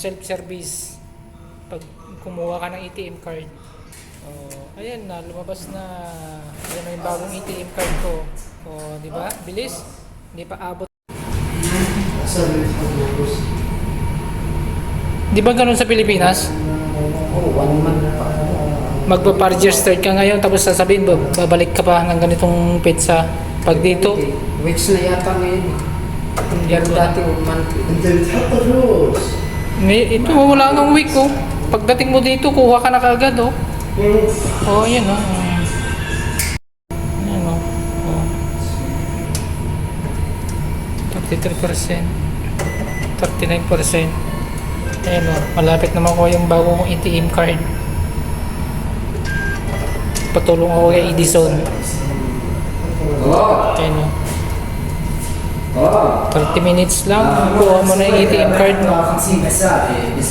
self-service pag kumuha ka ng ATM card. Ayan na, lumabas na. Ayan na yung bagong ATM card ko. Di ba? Bilis. Hindi pa abot. Di ba ganun sa Pilipinas? 1 month pa. Magpa-register ka ngayon tapos sasabihin babalik ka pa hanggang ganitong pizza. Pag dito, Weeks na yata ngayon. Pero dati 1 month. ito wala nang week oh. Pagdating mo dito, kuha ka na kaagad oh. Ayan oh. Ayan oh. 33%. 39%. Ayan oh. Malapit naman ko yung bago kong ATM card. Patulong ako kay Edison. Ayan o. 30 minutes lang. Kuha mo na yung ATM card mo.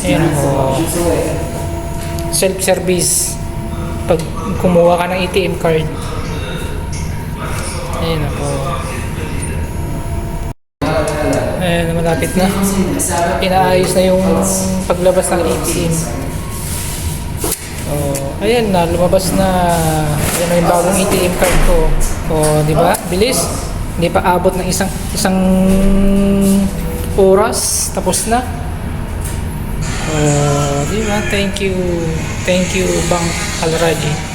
Ayan o. Self-service. Pag kumuha ka ng ATM card. Ayan o. Ayan, malapit na. Inaayos na yung paglabas ng ATM. Ayan na, lumabas na. Ayan na yung bagong ATM card ko. Di ba? Bilis. Hindi pa abot ng isang oras. Tapos na. Di ba? Thank you. Thank you, Bank Al Rajhi.